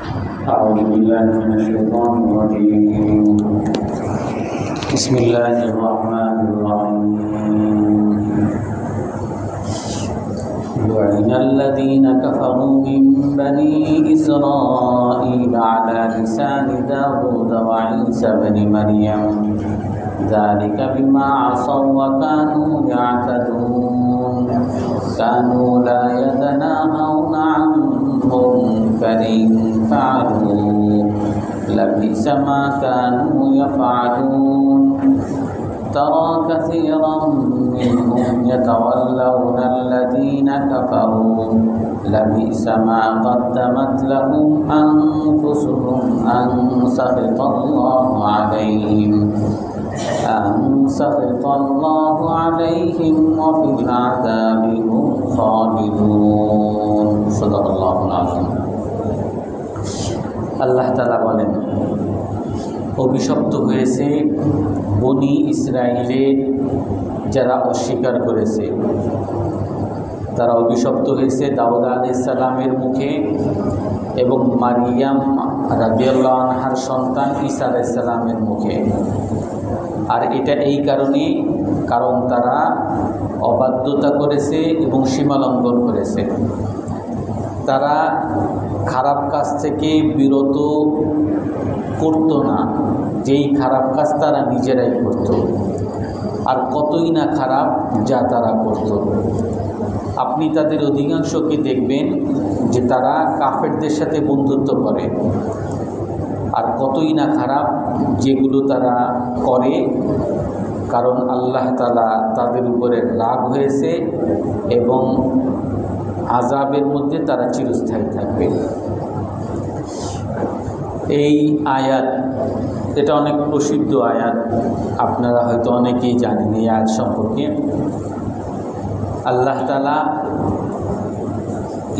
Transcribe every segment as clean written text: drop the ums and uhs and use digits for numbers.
أعوذ بالله من الشيطان الرجيم. بسم الله الرحمن الرحيم. لعن الذين كفروا من بني إسرائيل على لسان داود وعيسى بن مريم ذلك بما عصوا وكانوا يعتدون كانوا لا يتناهون عن منكر فعلوه لبئس ما كانوا يفعلون ترى كثيرا منهم يتولون الذين كفروا لبئس ما قدمت لهم أنفسهم أن سخط الله عليهم وفي العذاب هم خالدون. صدق الله العظيم. আল্লাহ তাআলা বলেন, অভিশপ্ত হয়েছে বনি ইসরাইলের যারা অস্বীকার করেছে। তারা অভিশপ্ত হয়েছে দাউদ আলাইহিস সালামের মুখে এবং মারিয়াম রাদিয়াল্লাহু আনহার সন্তান ঈসা আলাইহিস সালামের মুখে। আর এটা এই কারণ তারা অবাধ্যতা করেছে এবং সীমালঙ্ঘন করেছে। তারা খারাপ কাজ থেকে বিরত করত না, যেই খারাপ কাজ তারা নিজেরাই করত, আর কতই না খারাপ যা তারা করত। আপনি তাদের অধিকাংশকে দেখবেন যে তারা কাফেরদের সাথে বন্ধুত্ব করে, আর কতই না খারাপ যেগুলো তারা করে, কারণ আল্লাহ তাআলা তাদের উপরে রাগ হয়েছে এবং আযাবের মধ্যে তারা চিরস্থায়ী থাকবে। এই আয়াত, এটা অনেক প্রসিদ্ধ আয়াত, আপনারা হয়তো অনেকেই জানেন এই আয়াত সম্পর্কে। আল্লাহ তাআলা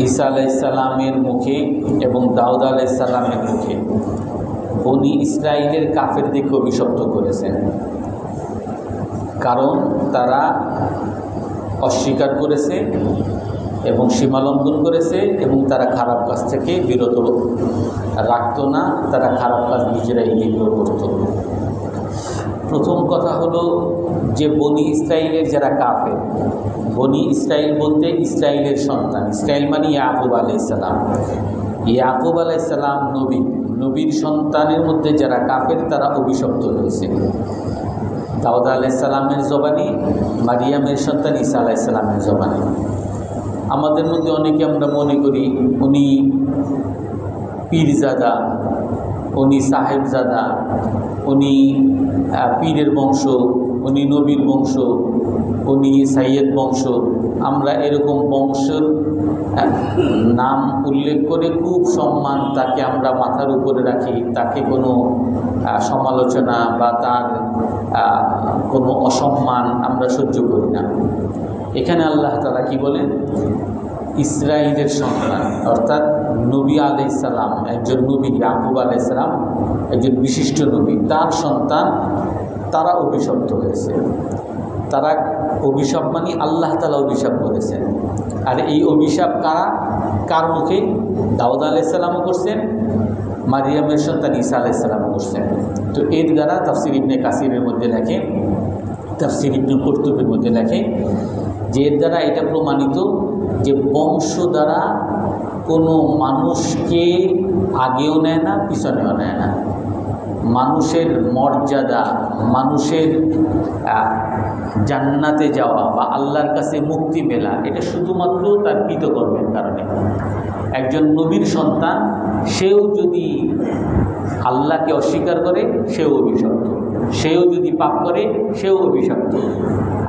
ঈসা আলাইহিস সালামের মুখে এবং দাউদ আলাইহিস সালামের মুখে বনি ইসরাইলের কাফেরদেরকে অভিশপ্ত করেছেন, কারণ তারা অস্বীকার করেছে এবং সীমালঙ্ঘন করেছে এবং তারা খারাপ কাজ থেকে বিরত রাখত না, তারা খারাপ কাজ নিজেরাই লিপ্ত করত। প্রথম কথা হলো যে বনি ইসরাইলের যারা কাফের, বনি ইসরাইল বলতে ইসরাইলের সন্তান, ইসরাইল মানে ইয়াকুব আলাইহিস সালাম। ইয়াকুব আলাইহিস সালাম নবীর সন্তানের মধ্যে যারা কাফের তারা অভিশপ্ত হয়েছে। দাউদ আলাইহিস সালামের জবানি, মারিয়ামের সন্তান ঈসা আলাইহিস সালামের জবানি। আমাদের মধ্যে অনেকে আমরা মনে করি উনি পীরজাদা, উনি সাহেবজাদা, উনি পীরের বংশ, উনি নবীর বংশ, উনি সাইয়েদ বংশ। আমরা এরকম বংশের নাম উল্লেখ করে খুব সম্মান তাকে আমরা মাথার উপরে রাখি, তাকে কোনো সমালোচনা বা তার কোনো অসম্মান আমরা সহ্য করি না। এখানে আল্লাহ তাআলা কি বলেন, ইসরাইলের সন্তান অর্থাৎ নবী আলাইহিস সালাম, একজন নবী ইয়াকুব আলাইহিস সালাম একজন বিশিষ্ট নবী, তার সন্তান তারা অভিশপ্ত হয়েছে। তারা অভিশাপ মানে আল্লাহ তাআলা অভিশাপ করেছেন। আর এই অভিশাপ কার মুখে? দাউদ আলাইহিস সালামও করছেন, মারিয়ামের সন্তান ঈসা আলাইহিস সালামও করছেন। তো এর দ্বারা তাফসীর ইবনে কাসিরের মধ্যে লেখে, তাফসীর ইবনে কুরতুবীর মধ্যে লেখে যে এর দ্বারা এটা প্রমাণিত যে বংশ দ্বারা কোনো মানুষকে আগেও নেয় না, পিছনেও নেয় না। মানুষের মর্যাদা, মানুষের জান্নাতে যাওয়া বা আল্লাহর কাছে মুক্তি মেলা, এটা শুধুমাত্র তার কৃতকর্মের কারণে। একজন নবীর সন্তান সেও যদি আল্লাহকে অস্বীকার করে সেও অভিশপ্ত, সেও যদি পাপ করে সেও অভিশপ্ত।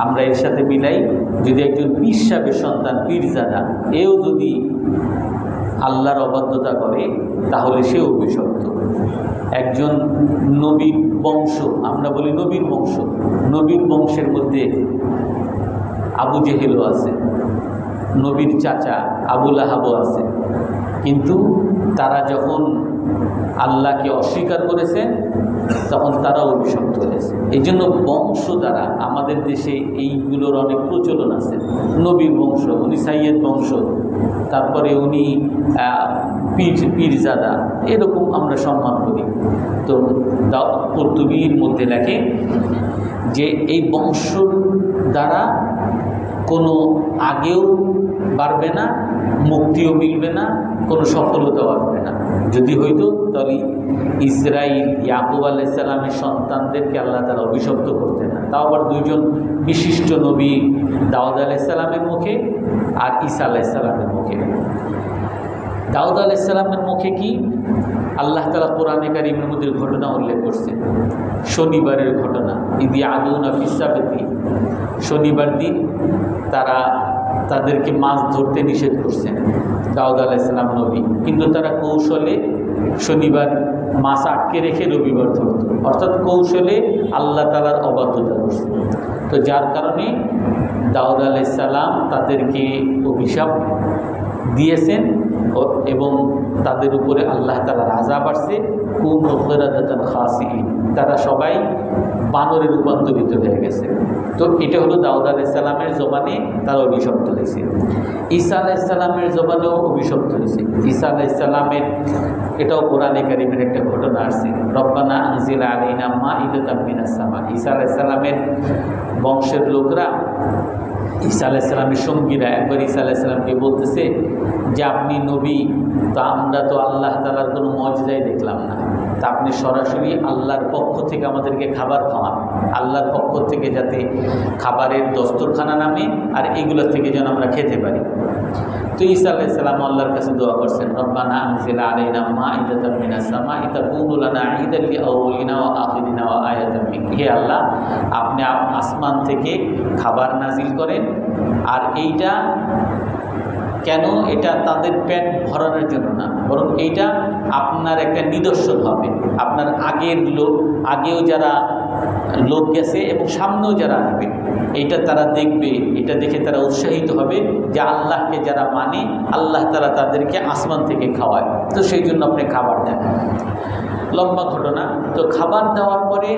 আমরা এর সাথে মিলাই, যদি একজন পীর সাহেবের সন্তান পীরজাদা এও যদি আল্লাহর অবাধ্যতা করে তাহলে সেও অভিশপ্ত। একজন নবীর বংশ, আমরা বলি নবীর বংশ, নবীর বংশের মধ্যে আবু জেহেলও আছে, নবীর চাচা আবু লাহাবও আছে, কিন্তু তারা যখন আল্লাহকে অস্বীকার করেছে তখন তারা অভিশপ্ত হয়েছে। এই জন্য বংশ দ্বারা আমাদের দেশে এইগুলোর অনেক প্রচলন আছে। নবীর বংশ, উনি সাইয়েদ বংশ, তারপরে উনি পীরজাদা, এরকম আমরা সম্মান করি। তো কুরতুবীর মধ্যে লেখে যে এই বংশ দ্বারা কোনো আগেও বাড়বে না, মুক্তিও মিলবে না, কোনো সফলতাও আসবে না। যদি হইতো তাহলে ইসরাইল ইয়াকুব আলাইহিস সালামের সন্তানদেরকে আল্লাহ তাআলা অভিশপ্ত করতেন না। তাও আবার দুইজন বিশিষ্ট নবী, দাউদ আলাইহিস সালামের মুখে আর ঈসা আলাইহিস সালামের মুখে। দাউদ আলাইহিস সালামের মুখে কি আল্লাহ তাআলা কোরআনে কারীমের মধ্যে ঘটনা উল্লেখ করছেন, শনিবারের ঘটনা। ইদি আদুনা ফিসাবতি, শনিবার দিন তারা তাদেরকে মাছ ধরতে নিষেধ করছেন দাউদ আলাইহিস সালাম নবী, কিন্তু তারা কৌশলে শনিবার মাছ আটকে রেখে রবিবার ধরত, অর্থাৎ কৌশলে আল্লাহ তাআলার অবাধ্যতা করছে। তো যার কারণে দাউদ আলাইহিস সালাম তাদেরকে অভিশাপ দিয়েছেন এবং তাদের উপরে আল্লাহ তাআলার আযাব আসছে। কুনু কিরাদাতান খাসিইন, তারা সবাই বানরে রূপান্তরিত হয়ে গেছে। তো এটা হলো দাউদ আলাইহিস সালামের জবানে তারা অভিশপ্ত হয়েছে। ঈসা আলাইহিস সালামের জবানেও অভিশপ্ত হয়েছে। ঈসা আলাইহিস সালামের এটাও কোরআনে কারীমের একটা ঘটনা আসছে, রব্বানা আনজিল আলাইনা মাইদাতাম মিনাস সামা। ঈসা আলাইহিস সালামের বংশের লোকরা, ঈসা আলাইহিস সালামের সঙ্গীরা একবার ঈসা আলাইহিস সালামকে বলতেছে যে আপনি নবী, তো আমরা তো আল্লাহ তাআলার কোনো মুজিজাই দেখলাম না, তা আপনি সরাসরি আল্লাহর পক্ষ থেকে আমাদেরকে খাবার খাওয়ান, আল্লাহর পক্ষ থেকে যাতে খাবারের দস্তরখানা নামে আর এগুলোর থেকে যেন আমরা খেতে পারি। তো ঈসা আলাইহিস সালাম আল্লাহর কাছে দোয়া করছেন, রব্বানা আনজিল আলাইনা মাইদাতাম মিনাস সামাই তাকুনু লানা ঈদাল লিআউলিনা ওয়া আখিরিনা ওয়া আয়াতাম মিনকা। হে আল্লাহ, আপনি আসমান থেকে খাবার নাজিল করেন, আর এইটা কেন, এটা তাদের পেট ভরানোর জন্য না, বরং এইটা আপনার একটা নিদর্শন হবে। আপনার আগেও যারা লোক গেছে এবং সামনেও যারা আসবে, এইটা তারা দেখবে, এটা দেখে তারা উৎসাহিত হবে যে আল্লাহকে যারা মানে আল্লাহ তাআলা তাদেরকে আসমান থেকে খাওয়ায়, তো সেই জন্য আপনি খাবার দেন। লম্বা ঘটনা। তো খাবার দেওয়ার পরে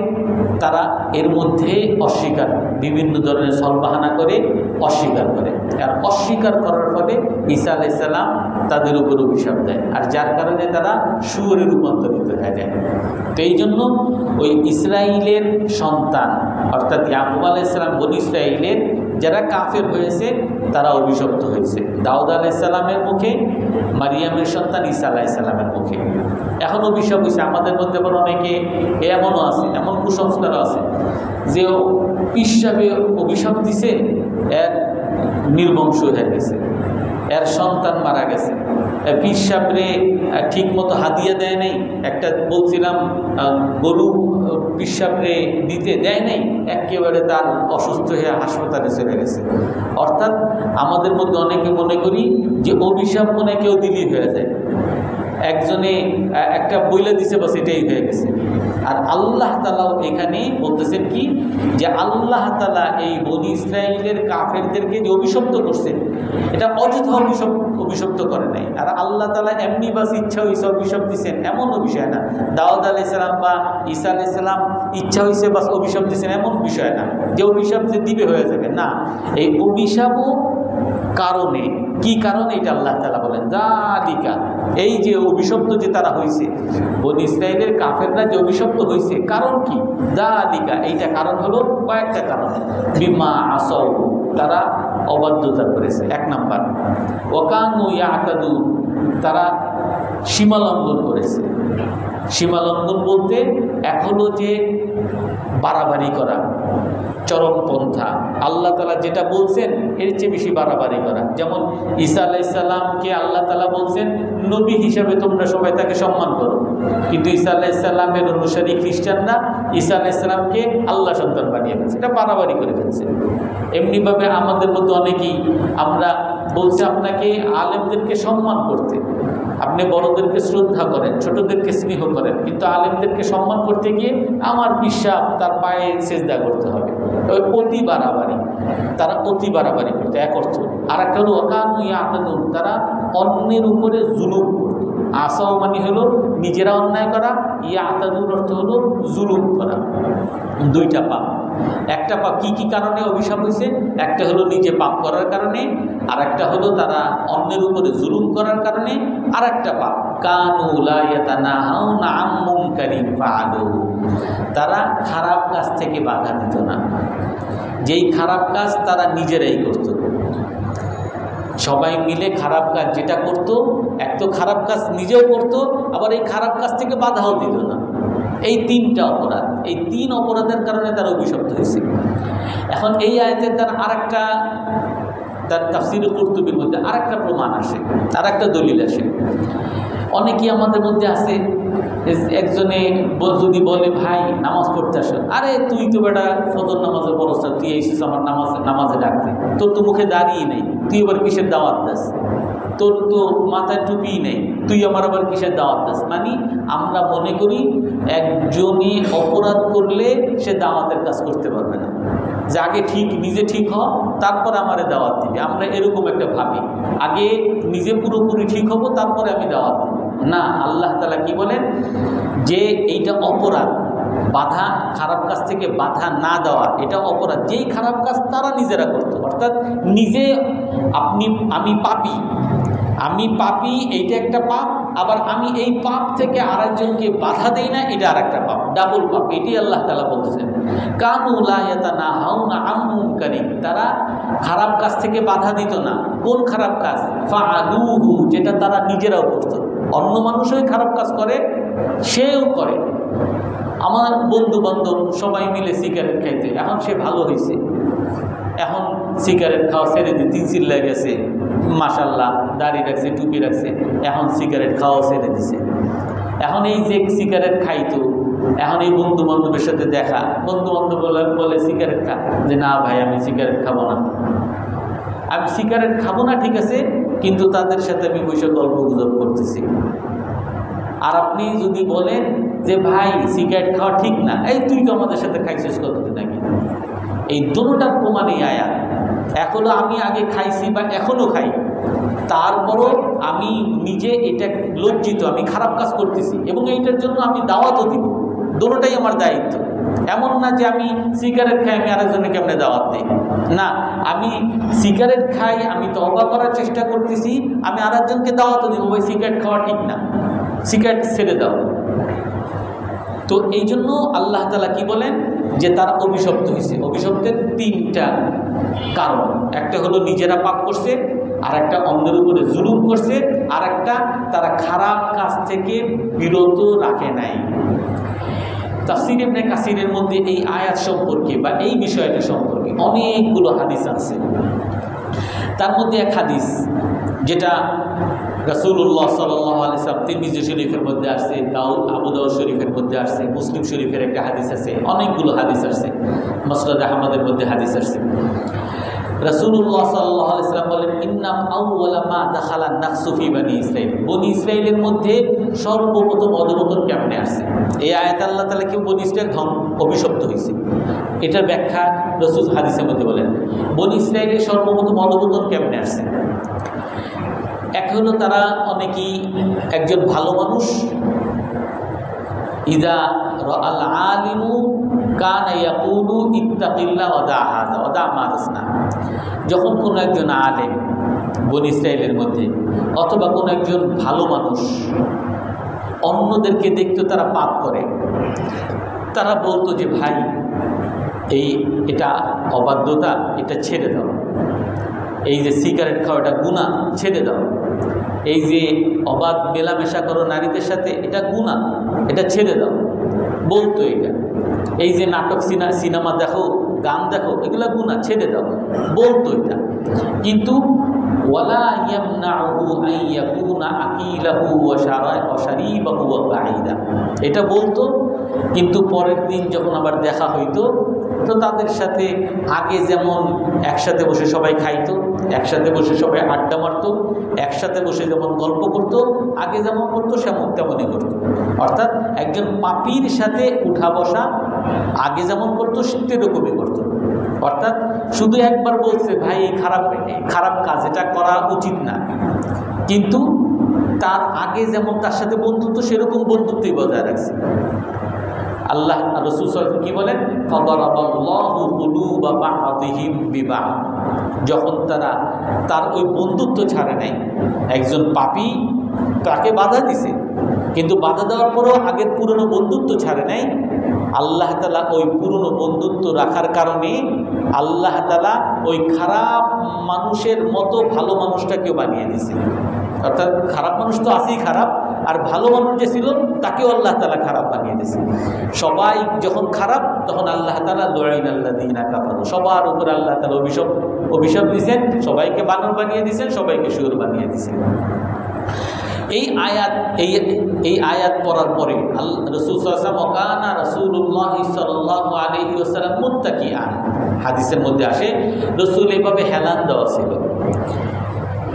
তারা এর মধ্যে অস্বীকার, বিভিন্ন ধরনের সলবাহানা করে অস্বীকার করে, আর অস্বীকার করার ফলে ঈসা আলাইহিস সালাম তাদের উপর অভিশাপ দেয়, আর যার কারণে তারা শুয়োরে রূপান্তরিত হয়ে যায়। তো এই জন্য ওই ইসরাইলের সন্তান অর্থাৎ ইয়াকুব আলাইহিস সালাম, বনী ইসরাইলের যারা কাফের হয়েছে তারা অভিশপ্ত হয়েছে দাউদ আলাইহিস সালামের মুখে, মারিয়ামের সন্তান ঈসা আলাইহিস সালামের মুখে। এখন অভিশাপ হয়েছে। আমাদের মধ্যে আবার অনেকে এমনও আছে, এমন কুসংস্কারও আছে যে পিসাবে অভিশাপ দিছে, এর নির্বংশ হয়ে গেছে, এর সন্তান মারা গেছে, পিসাবরে ঠিক মতো হাদিয়া দেয় নাই। একটা বলছিলাম গরু পিসাবরে দিতে দেয় নাই, একেবারে তার অসুস্থ হয়ে হাসপাতালে চলে গেছে। অর্থাৎ আমাদের মধ্যে অনেকে মনে করি যে অভিশাপ মনে কেউ দিলেই হয়ে যায়, একজনে একটা বইলা দিছে বাস এটাই হয়ে গেছে। আর আল্লাহ তাআলাও এখানে বলতেছেন কি, যে আল্লাহ তাআলা এই বনী ইসরাইলের কাফেরদেরকে যে অভিশপ্ত করছেন, এটা অযথা অভিশপ্ত করে নাই। আর আল্লাহ তাআলা এমনি বাস ইচ্ছা হয়েছে অভিশাপ দিচ্ছেন এমন বিষয় না। দাউদ আলাইহিস সালাম বা ঈসা আলাইহিস সালাম ইচ্ছা হয়েছে বাস অভিশাপ দিচ্ছেন এমন বিষয় না, যে অভিশাপ যে দিবে হয়ে যাবে না। এই অভিশাপও কারণে, কি কারণে এটা আল্লাহ তাআলা বলেন, যালিকা, এই যে অভিশপ্ত যে তারা হয়েছে, বনী ইসরাইলের কাফেররা যে অভিশপ্ত হয়েছে, কারণ কি, যালিকা, এইটা কারণ হলো কয়েকটা কারণ। বিমা আসাউ, তারা অবাধ্যতা করেছে, এক নাম্বার। ওয়াকানু ইয়াতাদুন, তারা সীমালঙ্ঘন করেছে। সীমালঙ্ঘন বলতে এক হলো যে বাড়াবাড়ি করা, চরমপন্থা, আল্লাহ তাআলা যেটা বলছেন এর চেয়ে বেশি বাড়াবাড়ি করা। যেমন ঈসা আলাইহিস সালামকে আল্লাহ তাআলা বলছেন নবী হিসাবে তোমরা সবাই তাকে সম্মান করো, কিন্তু ঈসা আলাইহিস সালামের অনুসারী খ্রিস্টানরা ঈসা আলাইহিস সালামকে আল্লাহ সন্তান বানিয়ে ফেলছে, এটা বাড়াবাড়ি করে ফেলছে। এমনিভাবে আমাদের মধ্যে অনেকেই আমরা বলছি আপনাকে আলেমদেরকে সম্মান করতে, আপনি বড়দেরকে শ্রদ্ধা করেন, ছোটদেরকে স্নেহ করেন, কিন্তু আলেমদেরকে সম্মান করতে গিয়ে আমার বিশ্বাস তার পায়ে সেজদা করতে হবে। অতি বাড়াবাড়ি, তারা অতি বাড়াবাড়ি করতে এক অর্থ। আর একটা হলো ওয়াকানু ইয়াতাদুন, তারা অন্যের উপরে জুলুম করত। আসাও মানে হলো নিজেরা অন্যায় করা, ইয়াতাদুন অর্থ হলো জুলুম করা, দুইটা পাপ। একটা পাপ কি কি কারণে অভিশাপ হয়েছে? একটা হলো নিজে পাপ করার কারণে, আর একটা হলো তারা অন্যের উপরে জুলুম করার কারণে, আর একটা পাপ কানু লা ইয়াতানাহাউনা আন মুনকারিন ফাআলু, তারা খারাপ কাজ থেকে বাধা দিত না। যেই খারাপ কাজ তারা নিজেরাই করত, সবাই মিলে খারাপ কাজ যেটা করত, এক তো খারাপ কাজ নিজেও করত, আবার এই খারাপ কাজ থেকে বাধাও দিত না। এই তিনটা অপরাধ, এই তিন অপরাধের কারণে তারা অভিশপ্ত হয়েছে। এখন এই আয়াতের দ্বারা আরেকটা, তার তাফসীর কুরতুবীর মধ্যে আরেকটা প্রমাণ আসে, আরেকটা দলিল আসে। অনেকেই আমাদের মধ্যে আছে, একজনে যদি বলে ভাই নামাজ পড়তে আসো, আরে তুই তো বেটা ফজর নামাজে পড়ছ, তুই এসেছিস আমার নামাজে ডাকতে, তোর তো মুখে দাঁড়িয়ে নেই, তুই আবার কিসের দাওয়াত দাস, তোর তো মাথায় টুপি নেই, তুই আমার আবার কিসের দাওয়াত দাস। মানে আমরা মনে করি একজনই অপরাধ করলে সে দাওয়াতের কাজ করতে পারবে না, যে আগে নিজে ঠিক হ, তারপরে আমারে দাওয়াত দিবে। আমরা এরকম একটা ভাবি, আগে নিজে পুরোপুরি ঠিক হব, তারপরে আমি দাওয়াত দিব। না, আল্লাহ তাআলা কি বলেন যে এইটা অপরাধ, বাধা, খারাপ কাজ থেকে বাধা না দেওয়া এটা অপরাধ। যেই খারাপ কাজ তারা নিজেরা করতো, অর্থাৎ নিজে আমি পাপী, এইটা একটা পাপ, আবার আমি এই পাপ থেকে আরেকজনকে বাধা দেই না, এটা আর একটা পাপ, ডাবল পাপ। এটি আল্লাহ তাআলা বলতেছেন কানু লা ইয়াতানাহাউনা আন মুনকারিন, তারা খারাপ কাজ থেকে বাধা দিত না। কোন খারাপ কাজ? ফাআলুহু, যেটা তারা নিজেরাও করত। অন্য মানুষই খারাপ কাজ করে, সেও করে। আমার বন্ধু বান্ধব সবাই মিলে সিগারেট খাইতে, এখন সে ভালো হয়েছে, এখন সিগারেট খাওয়া ছেড়ে দিয়ে 3 চিল্লা গেছে, মাশাআল্লাহ দাড়ি রাখছে, টুপি রাখছে, এখন সিগারেট খাওয়া ছেড়ে দিছে। এখন এই যে সিগারেট খাইতো, এখন এই বন্ধু বান্ধবের সাথে দেখা, বন্ধু বান্ধব বলে সিগারেট খা, যে না ভাই আমি সিগারেট খাবো না, আমি সিগারেট খাবো না, ঠিক আছে, কিন্তু তাদের সাথে আমি বসে গল্প গুজব করতেছি। আর আপনি যদি বলেন যে ভাই সিগারেট খাওয়া ঠিক না, এই তুই তো আমাদের সাথে খাইছিস কতদিন আগে, এই দুটোটার প্রমাণই আয়াত। এখনো আমি আগে খাইছি বা এখনো খাই, তারপরও আমি নিজে এটা লজ্জিত, আমি খারাপ কাজ করতেছি এবং এইটার জন্য আমি দাওয়াতও দিব। দুটোটাই আমার দায়িত্ব। এমন না যে আমি সিগারেট খাই, আমি আরেকজনকে কেমনে দাওয়াত দিই, না, আমি সিগারেট খাই, আমি তওবা করার চেষ্টা করতেছি, আমি আরেকজনকে দাওয়াতও দিব, ওই সিগারেট খাওয়া ঠিক না, সিগারেট ছেড়ে দাও। তো এই জন্য আল্লাহ তাআলা কি বলেন যে তারা অভিশপ্ত হয়েছে। অভিশপ্তের 3টা কারণ, একটা হলো নিজেরা পাপ করছে, আর একটা অন্যের উপরে জুলুম করছে, আর একটা তারা খারাপ কাজ থেকে বিরত রাখে নাই। তাফসীর ইবনে কাসিরের মধ্যে এই আয়াত সম্পর্কে বা এই বিষয়টা সম্পর্কে অনেকগুলো হাদিস আছে। তার মধ্যে এক হাদিস যেটা রাসূলুল্লাহ সাল্লাল্লাহু আলাইহি ওয়াসাল্লাম তিরমিজি শরীফের মধ্যে আসছে, আবু দাউদ শরীফের মধ্যে আসছে, মুসলিম শরীফের একটা হাদিস আছে, অনেকগুলো হাদিস আসছে, মুসনাদ আহমদের মধ্যে হাদিস আসছে। রাসূলুল্লাহ সাল্লাল্লাহু আলাইহি ওয়াসাল্লাম বলেন ইন্নাম আউওয়ালা মা দাখালা নাকসু ফি বনি ইসরাঈল, বনি ইসরাঈলের মধ্যে সর্বপ্রথম অধঃপতন কেমনে আসছে। এই আয়াত আল্লাহ তাআলা কি বনি ইসরাঈল অভিশপ্ত হয়েছে, এটার ব্যাখ্যা রাসূল হাদিসের মধ্যে বলেন বনি ইসরাঈলের সর্বপ্রথম অধঃপতন কেমনে আসছে। এক হলো তারা অনেকেই একজন ভালো মানুষ, ইদা রাআল আলিমু কানা ইয়াকুলু ইত্তাকিল্লাহ ওয়া দা হাযা ওয়া দা মা তাসনা, যখন কোনো একজন আলেম বনি ইসরাঈলের মধ্যে অথবা কোনো একজন ভালো মানুষ অন্যদেরকে দেখতো তারা পাপ করে, তারা বলতো যে ভাই এটা অবাধ্যতা, এটা ছেড়ে দাও, এই যে সিগারেট খাওয়া এটা গুনাহ, ছেড়ে দাও, এই যে অবাধ মেলামেশা করো নারীদের সাথে এটা গুনাহ, এটা ছেড়ে দাও, বলতো এটা, এই যে নাটক সিনেমা দেখো, গান দেখো, এগুলো গুনাহ, ছেড়ে দাও, বলতো এটা। কিন্তু ওয়ালা ইয়ামনাহু আন ইয়াকুনা আকিলাহু ওয়া শারিবাহু ওয়া কাঈদা, এটা বলতো, কিন্তু পরের দিন যখন আবার দেখা হইতো তো তাদের সাথে আগে যেমন একসাথে বসে সবাই খাইতো, একসাথে বসে সবাই আড্ডা মারতো, একসাথে বসে যেমন গল্প করতো, আগে যেমন করতো তেমনই করতো। অর্থাৎ একজন পাপীর সাথে উঠা বসা আগে যেমন করতো সেরকমই করতো। অর্থাৎ শুধু একবার বলছে ভাই এই খারাপ কাজ, এটা করা উচিত না, কিন্তু তার আগে যেমন তার সাথে বন্ধুত্ব সেরকম বন্ধুত্বই বজায় রাখছে। আল্লাহ রাসূল সাল্লাল্লাহু আলাইহি ওয়াসাল্লাম কি বলেন, ফাদারাবাল্লাহু কুলুবা বা'দিহিম বিবা'দ, যখন তারা তার ওই বন্ধুত্ব ছাড়ে নাই, একজন পাপী তাকে বাধা দিছে, কিন্তু বাধা দেওয়ার পরেও আগের পুরনো বন্ধুত্ব ছাড়ে নাই, আল্লাহ তাআলা ওই পুরনো বন্ধুত্ব রাখার কারণে আল্লাহ তাআলা ওই খারাপ মানুষের মতো ভালো মানুষটাকেও বানিয়ে দিয়েছে। অর্থাৎ খারাপ মানুষ তো আছেই খারাপ, আর ভালো মানুষ যে ছিল তাকেও আল্লাহ তাআলা খারাপ বানিয়ে দিয়েছে। সবাই যখন খারাপ তখন আল্লাহ তাআলা লুইনাল্লাযীনা কাফারু, সবার উপর আল্লাহ তাআলা অভিশাপ দিয়েছেন, সবাইকে বানর বানিয়ে দিয়েছেন, সবাইকে শুয়োর বানিয়ে দিয়েছেন। এই আয়াত পড়ার পরে রাসূল সাল্লাল্লাহু আলাইহি ওয়াসাল্লাম কানা রাসূলুল্লাহ সাল্লাল্লাহু আলাইহি ওয়াসাল্লাম মুত্তাকিআন, হাদিসের মধ্যে আসে রাসূল এইভাবে হেলান দেওয়া ছিল।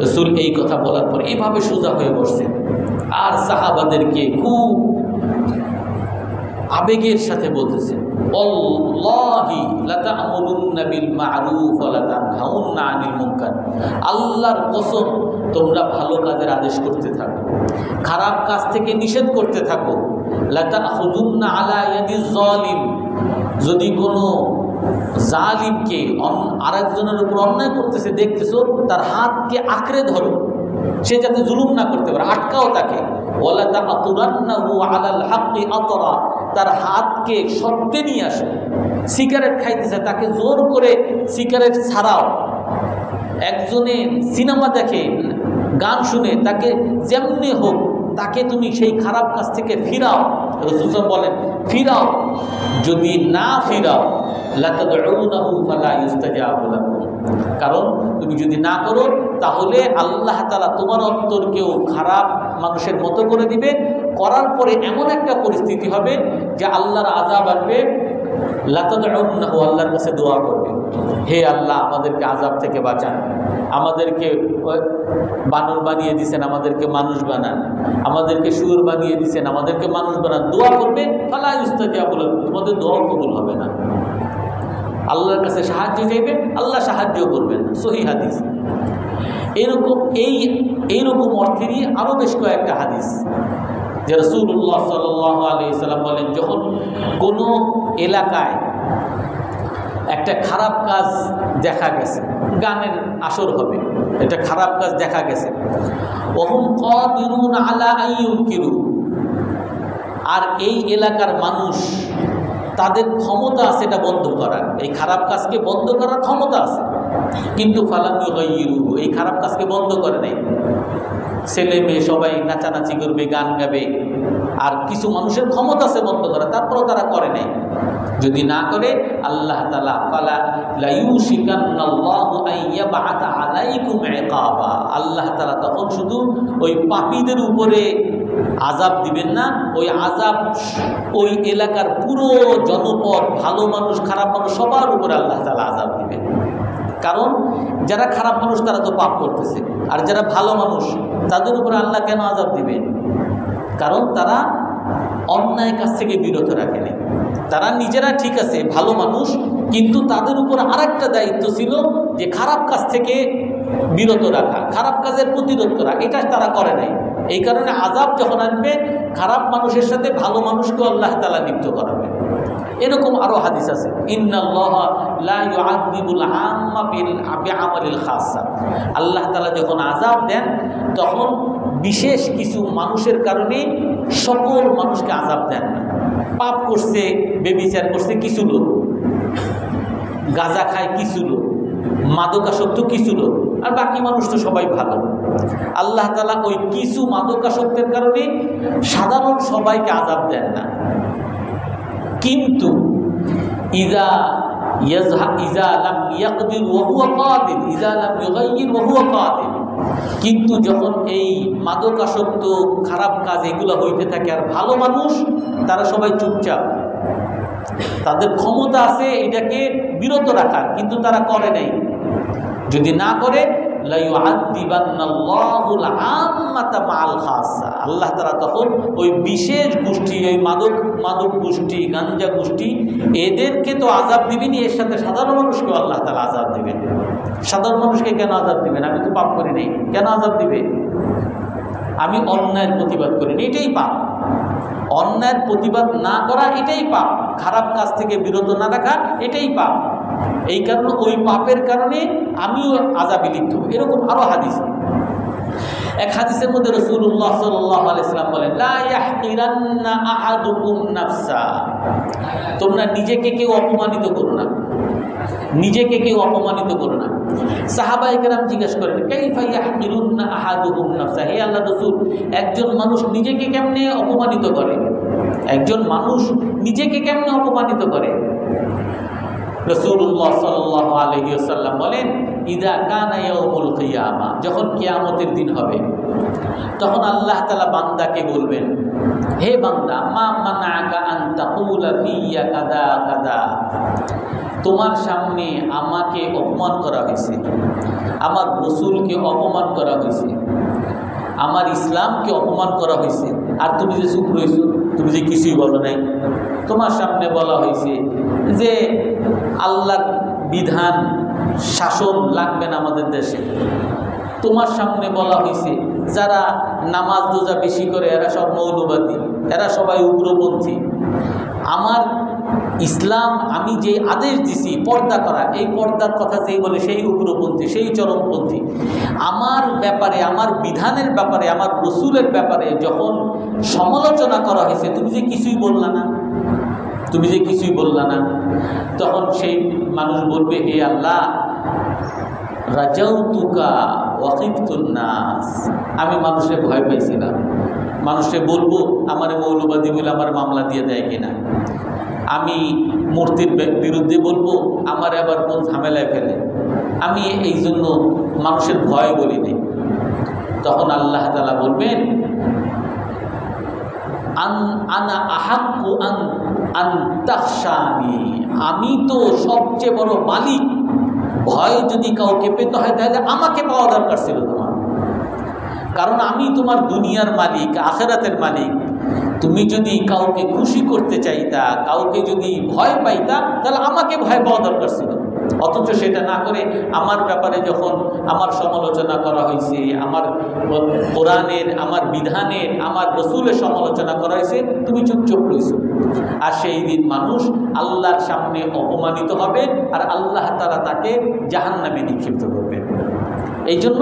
রাসূল এই কথা বলার পরে এইভাবে সোজা হয়ে বসছেন, আর সাহাবাদেরকে খুব আবেগের সাথে বলতেছেন, আল্লাহি লাতা'মুরুন্না বিল মা'রুফ ওয়া লাতানহাউন্না আনিল মুনকার, আল্লাহর কসম তোমরা ভালো কাজের আদেশ করতে থাকো, খারাপ কাজ থেকে নিষেধ করতে থাকো। লাতা'খুযুন্না আলা ইয়াদিজ যালিম, যদি কোনো জালিমকে আরেকজনের উপর অন্যায় করতেছে দেখতেছো, তার হাতকে আঁকড়ে ধরো, সে যাতে জুলুম না করতে পারে, আটকাও তাকে। ওয়ালা তা'তুরান্নাহু আলাল হাক্কি আতরা, তার হাতকে সত্যে নিয়ে আসো। সিগারেট খাইতেছে, তাকে জোর করে সিগারেট ছাড়াও। একজনে সিনেমা দেখে, গান শুনে, তাকে যেমনি হোক তাকে তুমি সেই খারাপ কাজ থেকে ফিরাও। রাসূল বলেন ফিরাও, যদি না ফিরাও লাতাদউনাহু ফালা ইস্তাজাবু লাকুম, কারণ তুমি যদি না করো তাহলে আল্লাহ তাআলা তোমার অন্তরকেও খারাপ মানুষের মতো করে দিবে, করার পরে এমন একটা পরিস্থিতি হবে যে আল্লাহর আযাব আসবে। লাতাদউনাহু, আল্লাহর কাছে দোয়া করবে, হে আল্লাহ আমাদেরকে আযাব থেকে বাঁচান, আমাদেরকে বানর বানিয়ে দিয়েছেন, আমাদেরকে মানুষ বানান, আমাদেরকে শুয়োর বানিয়ে দিয়েছেন, আমাদেরকে মানুষ বানান। দোয়া করবে, ফালা ইস্তাজাবু লাকুম, তোমাদের দোয়া কবুল হবে না। আল্লাহর কাছে সাহায্য চাইবে, আল্লাহ সাহায্য করবেন। সহিহ হাদিস। এইরকম অর্থেরই আরও বেশ কয়েকটা হাদিস যে রাসূলুল্লাহ সাল্লাল্লাহু আলাইহি ওয়াসাল্লাম বলেন, যখন কোনো এলাকায় একটা খারাপ কাজ দেখা গেছে, গানের আসর হবে, এটা খারাপ কাজ দেখা গেছে, ওহুম কাদিরুন আলা আইয়ুনকিরু, আর এই এলাকার মানুষ তাদের ক্ষমতা আছে এটা বন্ধ করার, এই খারাপ কাজকে বন্ধ করার ক্ষমতা আছে, কিন্তু ফালাম ইউগাইয়িরুহু, এই খারাপ কাজকে বন্ধ করে নাই। ছেলে মেয়ে সবাই নাচানাচি করবে, গান গাবে, আর কিছু মানুষের ক্ষমতা আছে বন্ধ করা, তারপরও তারা করে নাই। যদি না করে আল্লাহ তাআলা ফালা লা ইউশিকান্নাল্লাহু আইয়াবআতা আলাইকুম ইকাবা, আল্লাহ তাআলা তখন শুধু ওই পাপীদের উপরে আযাব দিবেন না, ওই আযাব ওই এলাকার পুরো জনপদ, ভালো মানুষ খারাপ মানুষ সবার উপরে আল্লাহ তাআলা আযাব দিবেন। কারণ যারা খারাপ মানুষ তারা তো পাপ করতেছে, আর যারা ভালো মানুষ তাদের উপরে আল্লাহ কেন আযাব দিবেন? কারণ তারা অন্যায় কাজ থেকে বিরত রাখেনি, তারা নিজেরা ঠিক আছে ভালো মানুষ, কিন্তু তাদের উপর আরেকটা দায়িত্ব ছিল যে খারাপ কাজ থেকে বিরত রাখা, খারাপ কাজের প্রতিরোধ করা, এটা তারা করে নাই। এই কারণে আযাব যখন আসবে, খারাপ মানুষের সাথে ভালো মানুষকে আল্লাহ তাআলা লিপ্ত করাবে। এরকম আরো হাদিস আছে, ইন্নাল্লাহা লা ইউআযিবুল আম্মা বিআমালিল খাসসা, আল্লাহ তাআলা যখন আযাব দেন তখন বিশেষ কিছু মানুষের কারণে সকল মানুষকে আযাব দেন না। পাপ করছে, বেবিচার করছে কিছু লোক, গাঁজা খায় কিছু লোক, মাদকাসক্ত কিছু লোক, আর বাকি মানুষ তো সবাই ভালো। আল্লাহ তাআলা ওই কিছু মাদকাসক্তের কারণে সাধারণ সবাইকে আযাব দেন না, কিন্তু ইযা লাম ইয়াকদির ওয়া হুয়া কাদির, ইযা লাম ইউগাইয়ির ওয়া হুয়া কাদির, কিন্তু যখন এই মাদকাসক্ত খারাপ কাজ এগুলো হইতে থাকে আর ভালো মানুষ তারা সবাই চুপচাপ, তাদের ক্ষমতা আছে এটাকে বিরত রাখার, কিন্তু তারা করে নাই। যদি না করে লা ইউআযিবান্নাল্লাহুল আম্মাতা মাআল খাসসা, আল্লাহ তাআলা তখন ওই বিশেষ গোষ্ঠী, ওই মাদক গোষ্ঠী, গাঞ্জা গোষ্ঠী, এদেরকে তো আযাব দিবেনই, এর সাথে সাধারণ মানুষকেও আল্লাহ তাআলা আযাব দিবেন। সাধারণ মানুষকে কেন আযাব দিবেন? আমি তো পাপ করি নাই, কেন আযাব দিবে? আমি অন্যায়ের প্রতিবাদ করি না, এটাই পাপ। অন্যায়ের প্রতিবাদ না করা এটাই পাপ, খারাপ কাজ থেকে বিরত না রাখা এটাই পাপ। এই কারণে ওই পাপের কারণে আমিও আযাবে লিপ্ত। এরকম আরো হাদিস। এক হাদিসের মধ্যে রাসূলুল্লাহ সাল্লাল্লাহু আলাইহি ওয়াসাল্লাম বলেন, লা ইয়াহকিরান্না আহাদুকুম নাফসা, তোমরা নিজেকে কেউ অপমানিত করো না, নিজেকে কেউ অপমানিত করো না। সাহাবায়ে কেরাম জিজ্ঞেস করেন, কাইফা ইয়াহকিরুন্না আহাদুকুম নাফসা, হে আল্লাহর রাসূল, একজন মানুষ নিজেকে কেমনে অপমানিত করে? একজন মানুষ নিজেকে কেমনে অপমানিত করে? রাসূলুল্লাহ সাল্লাল্লাহু আলাইহি ওয়াসাল্লাম বলেন, ইযা কানা ইয়াউমুল কিয়ামা, যখন কিয়ামতের দিন হবে, তখন আল্লাহ তাআলা বান্দাকে বলবেন, হে বান্দা, মা মানাআকা আন তাকুলা ফিয়া কাযা কাযা, তোমার সামনে আমাকে অপমান করা হয়েছে, আমার রাসূলকে অপমান করা হয়েছে, আমার ইসলামকে অপমান করা হয়েছে, আর তুমি যে চুপ রয়েছো, তুমি যে কিছুই বলো নাই। তোমার সামনে বলা হয়েছে যে আল্লাহর বিধান শাসন লাগবে না আমাদের দেশে। তোমার সামনে বলা হয়েছে যারা নামাজ রোজা বেশি করে এরা সব মৌলবাদী, এরা সবাই উগ্রপন্থী। আমার ইসলাম আমি যে আদেশ দিছি পর্দা করা, এই পর্দার কথা যেই বলে সেই উগ্রপন্থী, সেই চরমপন্থী। আমার ব্যাপারে, আমার বিধানের ব্যাপারে, আমার রাসূলের ব্যাপারে যখন সমালোচনা করা হয়েছে, তুমি যে কিছুই বললা না, তুমি যে কিছুই বললা না, তখন সেই মানুষ বলবে, হে আল্লাহ, রাজাউতুকা ওয়া খিফতুন নাস, আমি মানুষের ভয় পাইছিলাম। মানুষে বলবো আমারে মৌলবাদী বলে আমার মামলা দিয়ে দেয় কিনা, আমি মূর্তির বিরুদ্ধে বলবো আমার আবার কোন ঝামেলায় ফেলে, আমি এই জন্য মানুষের ভয় বলি নেই। তখন আল্লাহ তাআলা বলবেন, আনা আহাক্কু আন তাখশানি, আমি তো সবচেয়ে বড় মালিক। ভয় যদি কাউকে পেতে হয় তাহলে আমাকে পাওয়া দরকার ছিল তোমার, কারণ আমি তোমার দুনিয়ার মালিক, আখিরাতের মালিক। তুমি যদি কাউকে খুশি করতে চাইতা, কাউকে যদি ভয় পাইতা, তাহলে আমাকে ভয় পাওয়া দরকার ছিল। অথচ সেটা না করে আমার ব্যাপারে যখন আমার সমালোচনা করা হয়েছে, আমার কোরআনের, আমার বিধানের, আমার রাসূলের সমালোচনা করা হয়েছে, তুমি চুপচাপ রয়েছো। আর সেই দিন মানুষ আল্লাহর সামনে অপমানিত হবে, আর আল্লাহ তাআলা তাকে জাহান্নামে নিক্ষিপ্ত করবে। এই জন্য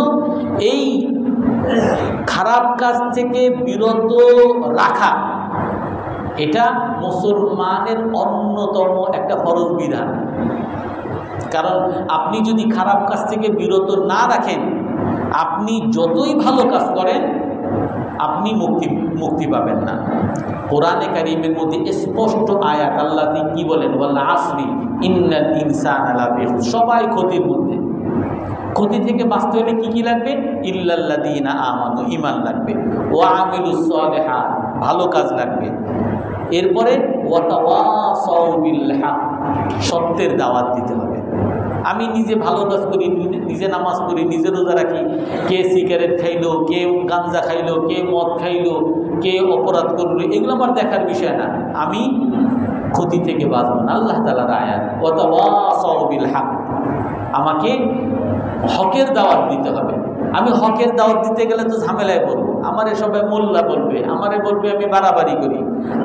এই খারাপ কাজ থেকে বিরত রাখা, এটা মুসলমানের অন্যতম একটা ফরজ বিধান। কারণ আপনি যদি খারাপ কাজ থেকে বিরত না রাখেন, আপনি যতই ভালো কাজ করেন আপনি মুক্তি পাবেন না। কোরআনে কারীমের মধ্যে স্পষ্ট আয়াত, আল্লাহ কি বলেন, ওয়াল আসরি ইন্নাল ইনসানা লাফি খুসর, সবাই ক্ষতির মধ্যে। ক্ষতি থেকে বাঁচতে হলে কি কি লাগবে? ইল্লাল্লাযীনা আমানু, ঈমান লাগবে, ওয়া আমিলুস সালিহাত, ভালো কাজ লাগবে। এরপরে ওয়া তাওয়াসাউ বিল হক, সত্যের দাওয়াত দিতে হবে। আমি নিজে ভালো কাজ করি, নিজে নামাজ পড়ি, নিজে রোজা রাখি, কে সিগারেট খাইলো, কে গাঞ্জা খাইলো, কে মদ খাইলো, কে অপরাধ করলো, এগুলো আমার দেখার বিষয় না। আমি ক্ষতি থেকে বাঁচব না। আল্লাহ তাআলার আয়াত, ওয়া তাওয়াসাউ বিল হক, আমাকে হকের দাওয়াত দিতে হবে। আমি হকের দাওয়াত দিতে গেলে তো ঝামেলায় পড়বো। আমারে সবাই মোল্লা বলবে, আমারে বলবে আমি বাড়াবাড়ি করি,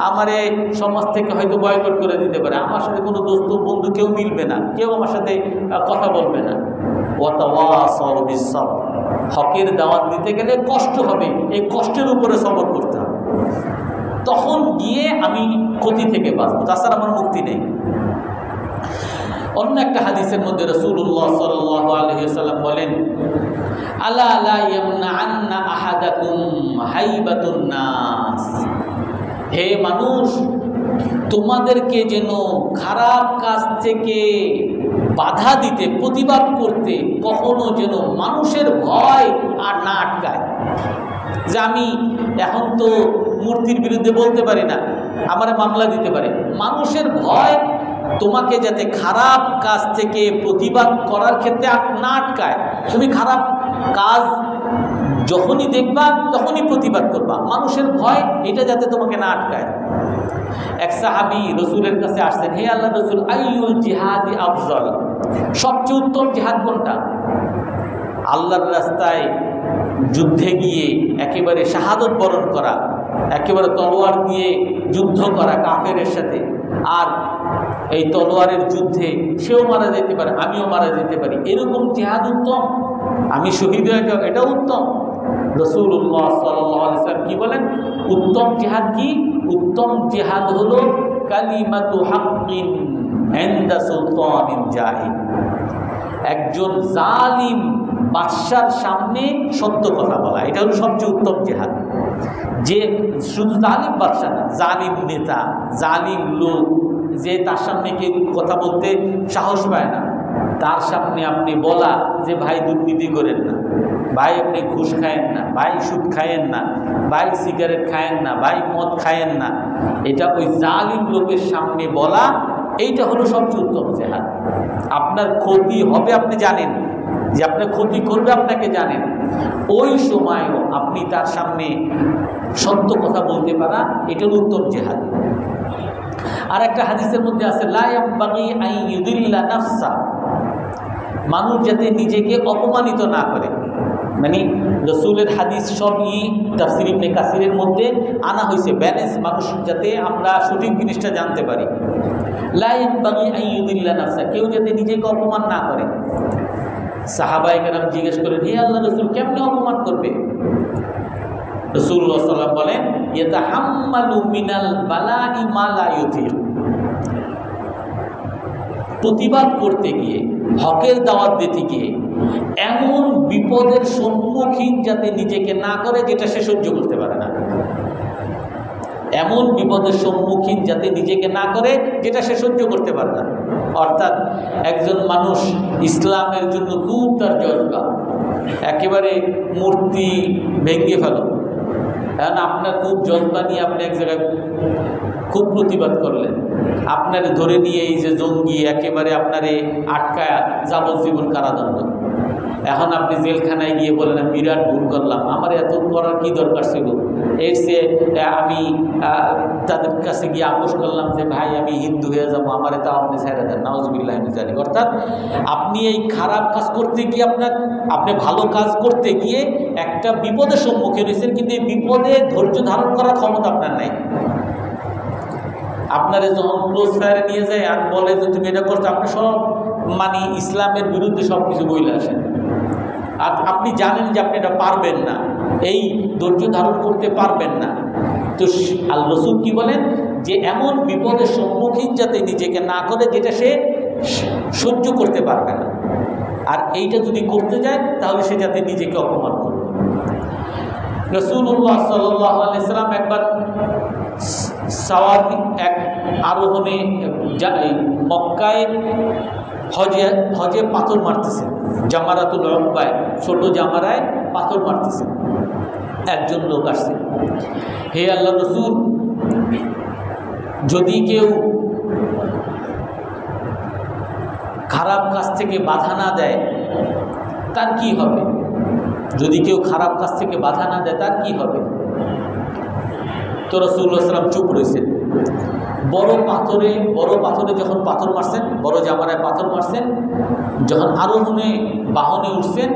আমারে সমাজ থেকে হয়তো বয়কট করে দিতে পারে, আমার সাথে কোনো দোস্ত বন্ধু কেউ মিলবে না, কেউ আমার সাথে কথা বলবে না। ওয়া তাওয়াসাউ বিস সবর, হকের দাওয়াত দিতে গেলে কষ্ট হবে, এই কষ্টের উপরে সবর করতে হবে, তখন গিয়ে আমি ক্ষতি থেকে বাঁচবো, তাছাড়া আমার মুক্তি নেই। অন্য একটা হাদিসের মধ্যে রাসূলুল্লাহ সাল্লাল্লাহু আলাইহি ওয়াসাল্লাম বলেন, আলা লা ইয়ামনাআন্না আহাদাকুম হাইবাতুন নাস, হে মানুষ, তোমাদেরকে যেন খারাপ কাজ থেকে বাধা দিতে, প্রতিবাদ করতে কখনো যেন মানুষের ভয় আর না আটকায়। যে আমি এখন তো মূর্তির বিরুদ্ধে বলতে পারি না, আমার মামলা দিতে পারে, মানুষের ভয় তোমাকে যাতে খারাপ কাজ থেকে প্রতিবাদ করার ক্ষেত্রে না আটকায়। তুমি খারাপ কাজ যখনই দেখবা তখনই প্রতিবাদ করবা, মানুষের ভয় এটা যাতে তোমাকে না আটকায়। এক সাহাবী রাসূলের কাছে আসছেন, হে আল্লাহর রাসূল, আইয়ুল জিহাদি আফজল, সবচেয়ে উত্তম জিহাদ কোনটা? আল্লাহর রাস্তায় যুদ্ধে গিয়ে একেবারে শাহাদত বরণ করা, একেবারে তলোয়ার দিয়ে যুদ্ধ করা কাফেরের সাথে, আর এই তলোয়ারের যুদ্ধে সেও মারা যেতে পারে, আমিও মারা যেতে পারি, এরকম জিহাদ উত্তম? আমি শহীদ হয়ে যাও, এটা উত্তম? রাসূলুল্লাহ সাল্লাল্লাহু আলাইহি ওয়াসাল্লাম কি বলেন? উত্তম জিহাদ কি? উত্তম জিহাদ হলো কালিমাতু হাক্কিন ইনদা সুলতানিন জাহিদ। একজন জালিম বাদশার সামনে সত্য কথা বলা, এটা হলো সবচেয়ে উত্তম জিহাদ। যে শুধু জালিম বাদশা না, জালিম নেতা, জালিম লোক, যে তার সামনে কেউ কথা বলতে সাহস পায় না, তার সামনে আপনি বলা যে ভাই দুর্নীতি করেন না, ভাই আপনি ঘুষ খায়েন না, ভাই সুদ খায়েন না, ভাই সিগারেট খায়েন না, ভাই মদ খায়েন না, এটা ওই জালিম লোকের সামনে বলা, এইটা হলো সবচেয়ে উত্তম জিহাদ। আপনার ক্ষতি হবে আপনি জানেন, যে আপনার ক্ষতি করবে আপনাকে জানেন, ওই সময়ও আপনি তার সামনে সত্য কথা বলতে পারা, এটা হলো উত্তম জিহাদ। আর একটা হাদিসের মধ্যে আছে লা ইয়ামবাগি আন ইউদিল্লা নাফসা, মানুষ যাতে নিজেকে অপমানিত না করে। মানে রাসূলের হাদিস সবই তাফসীর ইবনে কাসিরের মধ্যে আনা হয়েছে, ব্যালেন্স, মানুষ যাতে আমরা সঠিক জিনিসটা জানতে পারি। লা ইয়ামবাগি আন ইউদিল্লা নাফসা, কেউ যাতে নিজেকে অপমান না করে। সাহাবায়ে কেরাম জিজ্ঞেস করেন, হে আল্লাহর রাসূল, কেমনে অপমান করবে? রাসূলুল্লাহ সাল্লাল্লাহু আলাইহি ওয়াসাল্লাম বলেন, ইয়াতাহাম্মালু মিনাল বালাই মা লা ইউতিক, প্রতিবাদ করতে গিয়ে, হকের দাওয়াত দিতে গিয়ে এমন বিপদের সম্মুখীন যাতে নিজেকে না করে যেটা সে সহ্য করতে পারে না। এমন বিপদের সম্মুখীন যাতে নিজেকে না করে যেটা সে সহ্য করতে পারে না। অর্থাৎ একজন মানুষ ইসলামের জন্য খুব তার জজবা, একেবারে মূর্তি ভেঙে ফেলো, কারণ আপনার খুব জজবা নিয়ে আপনি এক জায়গায় খুব প্রতিবাদ করলেন, আপনার ধরে নিয়ে এই যে জঙ্গি একেবারে আপনারে আটকায়া যাবজ্জীবন কারাদণ্ড। এখন আপনি জেলখানায় গিয়ে বলেন আমি বিরাট ভুল করলাম, আমার এত করার কি দরকার ছিল, এর চেয়ে আমি তাদের কাছে গিয়ে আপোষ করলাম যে ভাই আমি হিন্দু হয়ে যাবো, আমার এটা আপনি ছেড়ে দেন, নাউজুবিল্লাহ মিন যালিক। অর্থাৎ আপনি এই খারাপ কাজ করতে গিয়ে আপনি ভালো কাজ করতে গিয়ে একটা বিপদের সম্মুখীন হয়েছেন, কিন্তু এই বিপদে ধৈর্য ধারণ করার ক্ষমতা আপনার নাই। আপনারা যখন ক্লোজ ফায়ারে নিয়ে যায় আর বলে যে তুমি এটা করছো, আপনি সব মানে ইসলামের বিরুদ্ধে সব কিছু বইলে আসেন, আর আপনি জানেন যে আপনি এটা পারবেন না, এই ধৈর্য ধারণ করতে পারবেন না। তো আল্লাহ রাসূল কি বলেন, যে এমন বিপদের সম্মুখীন যাতে নিজেকে না করে যেটা সে সহ্য করতে পারবে না, আর এইটা যদি করতে যায় তাহলে সে যাতে নিজেকে অপমান করবে। রাসূলুল্লাহ সাল্লাল্লাহু আলাইহি ওয়াসাল্লাম একবার সাওয়ারি এক আরোহণে মক্কায় হজে পাথর মারতেছেন, জামারাতুল উকবায়, ছোট জামারায় পাথর মারতেছেন। একজন লোক আসছে, হে আল্লাহর রাসূল, যদি কেউ খারাপ কাজ থেকে বাধা না দেয় তার কি হবে? যদি কেউ খারাপ কাজ থেকে বাধা না দেয় তার কি হবে? তো রাসূলুল্লাহ সাল্লাল্লাহু আলাইহি ওয়াসাল্লাম চুপ রয়েছেন। বড় পাথরে যখন পাথর মারছেন, বড় জামারায় পাথর মারছেন, যখন আরোহণে বাহনে উঠছেন,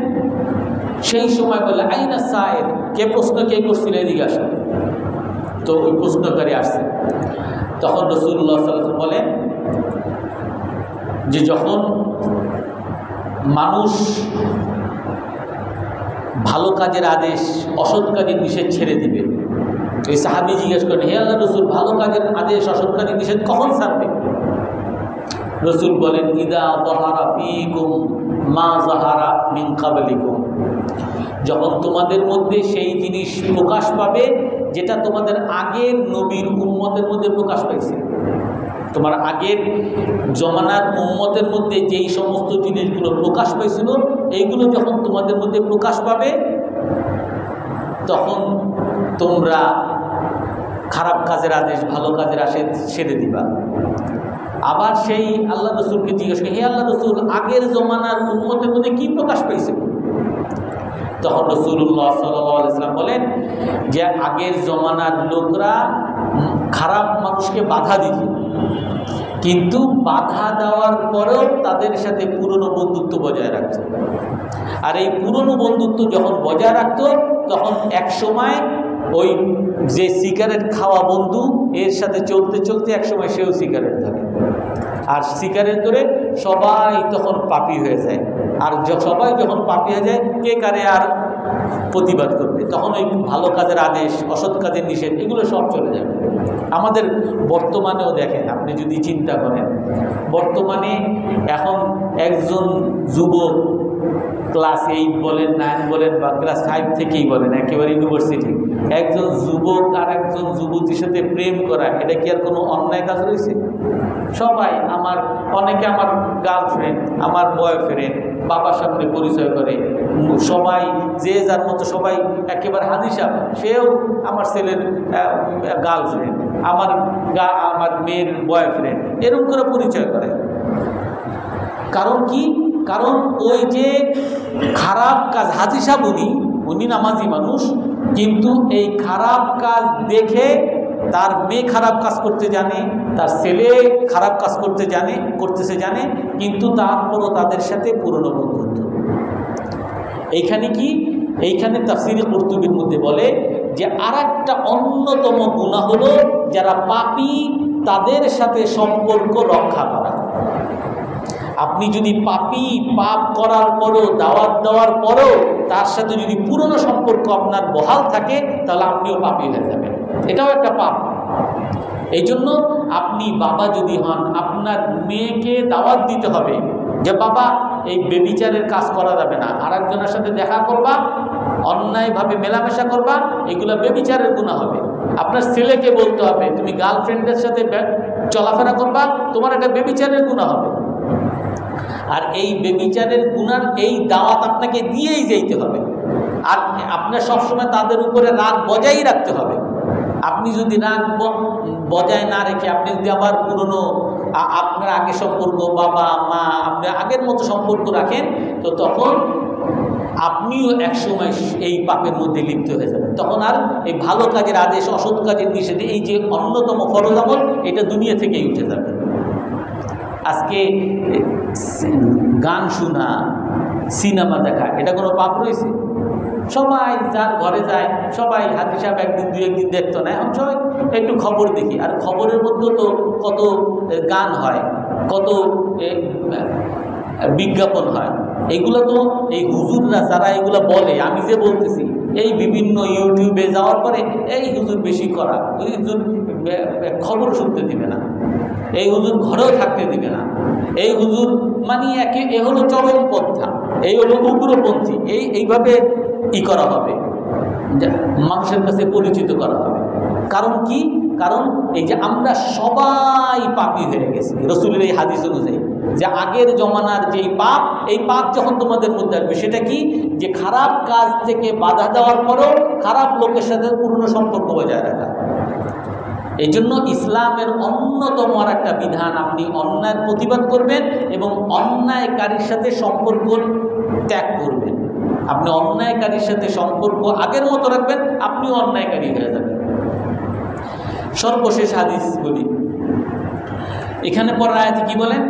সেই সময় বলে আইনা সায়েদ, কে করছিল এদিকে আসেন। তো ওই প্রশ্নকারী আসছে, তখন রাসূলুল্লাহ সাল্লাল্লাহু আলাইহি ওয়াসাল্লাম বলেন যে যখন মানুষ ভালো কাজের আদেশ অসৎ কাজের নিষেধ ছেড়ে দিবে, এই সাহাবী জিজ্ঞেস করেন, হে আল্লাহর রাসূল, ভালো কাজের আদেশ অসৎ কাজের নিষেধ কখন ছাড়বে? রাসূল বলেন, ইদা যাহারা ফীকুম মা যাহারা মিন ক্বাবলিকুম, যখন তোমাদের মধ্যে সেই জিনিস প্রকাশ পাবে যেটা তোমাদের আগের নবীর উম্মতের মধ্যে প্রকাশ পাইছে। তোমার আগের জমানার উম্মতের মধ্যে যেই সমস্ত জিনিসগুলো প্রকাশ পাইছিল, এইগুলো যখন তোমাদের মধ্যে প্রকাশ পাবে তখন তোমরা খারাপ কাজের আদেশ ভালো কাজের আদেশ ছেড়ে দিবা। আবার সেই আল্লাহ রাসূলকে জিজ্ঞেস করে, হে আল্লাহ রাসূল, আগের জমানার উম্মতের মধ্যে কি প্রকাশ পাইছিল? তখন রাসূলুল্লাহ সাল্লাল্লাহু আলাইহি ওয়াসাল্লাম বলেন যে আগের জমানার লোকরা খারাপ মানুষকে বাধা দিত, কিন্তু বাধা দেওয়ার পরেও তাদের সাথে পুরনো বন্ধুত্ব বজায় রাখত। আর এই পুরনো বন্ধুত্ব যখন বজায় রাখত তখন এক সময় ওই যে সিগারেট খাওয়া বন্ধু এর সাথে চলতে চলতে একসময় সেও সিগারেট ধরে, আর সিগারেট ধরে সবাই তখন পাপী হয়ে যায়। আর সবাই যখন পাপী হয়ে যায়, কে কারে আর প্রতিবাদ করবে? তখন ওই ভালো কাজের আদেশ, অসৎ কাজের নিষেধ, এগুলো সব চলে যাবে। আমাদের বর্তমানেও দেখেন, আপনি যদি চিন্তা করেন, বর্তমানে এখন একজন যুবক ক্লাস 8 বলেন, 9 বলেন, বা ক্লাস 5 থেকেই বলেন, একেবারে ইউনিভার্সিটি, একজন যুবক আর একজন যুবতীর সাথে প্রেম করা, এটা কি আর কোনো অন্যায় কাজ রয়েছে? সবাই অনেকে আমার গার্লফ্রেন্ড, আমার বয়ফ্রেন্ড বাবার সামনে পরিচয় করে, সবাই যে যার মতো, সবাই একেবারে হাজি সাহেব, সেও আমার ছেলের গার্লফ্রেন্ড, আমার মেয়ের বয়ফ্রেন্ড, এরকম করে পরিচয় করে। কারণ কি? কারণ ওই যে খারাপ কাজ, হাজি সাহেব উনি নামাজি মানুষ, কিন্তু এই খারাপ কাজ দেখে তার মেয়ে খারাপ কাজ করতে জানে, তার ছেলে খারাপ কাজ করতেছে জানে, কিন্তু তারপরও তাদের সাথে পুরনো বন্ধুত্ব। এইখানে তাফসীরে কুরতুবীর মধ্যে বলে যে আরেকটা অন্যতম গুনাহ হলো যারা পাপী তাদের সাথে সম্পর্ক রক্ষা করা। আপনি যদি পাপী, পাপ করার পরও, দাওয়াত দেওয়ার পরও তার সাথে যদি পুরনো সম্পর্ক আপনার বহাল থাকে, তাহলে আপনিও পাপী হয়ে যাবেন। এটাও একটা পাপ। এই জন্য আপনি বাবা যদি হন, আপনার মেয়েকে দাওয়াত দিতে হবে যে বাবা, এই বেবিচারের কাজ করা যাবে না, আর একজনের সাথে দেখা করবা, অন্যায়ভাবে মেলামেশা করবা, এগুলো বেবিচারের গুনাহ হবে। আপনার ছেলেকে বলতে হবে তুমি গার্লফ্রেন্ডের সাথে চলাফেরা করবা, তোমার একটা বেবিচারের গুনাহ হবে। আর এই বেবিচারের গুনার এই দাওয়াত আপনাকে দিয়েই যেতে হবে। আর আপনার সবসময় তাদের উপরে রাগ বজায় রাখতে হবে। আপনি যদি রাগ বজায় না রেখে, আপনি যদি আবার পুরনো আপনার আগের সম্পর্ক, বাবা মা, আপনি আগের মতো সম্পর্ক রাখেন, তো তখন আপনিও একসময় এই পাপের মধ্যে লিপ্ত হয়ে যাবেন। তখন আর এই ভালো কাজের আদেশ, অসৎ কাজের নিষেধ, এই যে অন্যতম ফরজ আমল, এটা দুনিয়া থেকেই উঠে যাবে। আজকে গান শোনা, সিনেমা দেখা, এটা কোনো পাপ রয়েছে? সবাই যার ঘরে যায়, সবাই হাজি সাহেব একদিন দুই একদিন দেখতো না, এখন সবাই একটু খবর দেখি। আর খবরের মধ্যেও তো কত গান হয়, কত বিজ্ঞাপন হয়। এগুলো তো এই হুজুররা যারা এগুলো বলে, আমি যে বলতেছি, এই বিভিন্ন ইউটিউবে যাওয়ার পরে এই হুজুর বেশি করা, ওই হুজুর খবর শুনতে দিবে না, এই হুজুর ঘরেও থাকতে দিবে না, এই হুজুর মানে এ হলো চরমপন্থা, এই হলো উগ্রপন্থী, এইভাবে করা হবে, মানুষের কাছে পরিচিত করা হবে। কারণ কি? কারণ এই যে আমরা সবাই পাপী হয়ে গেছি রাসূলের এই হাদিস অনুযায়ী, যে আগের জমানার যেই পাপ, এই পাপ যখন তোমাদের মধ্যে আসবে, সেটা কি? যে খারাপ কাজ থেকে বাধা দেওয়ার পরও খারাপ লোকের সাথে পুরনো সম্পর্ক বজায় রাখা। এই জন্য ইসলামের অন্যতম আর একটা বিধান, আপনি অন্যায়ের প্রতিবাদ করবেন এবং অন্যায়কারীর সাথে সম্পর্ক ত্যাগ করবেন। আপনি অন্যায়কারীর সাথে সম্পর্ক আগের মতো রাখবেন, আপনিও অন্যায়কারী হয়ে যাবেন। সর্বশেষ হাদিস বলি, এখানে পরের আয়াতে কি বলেন?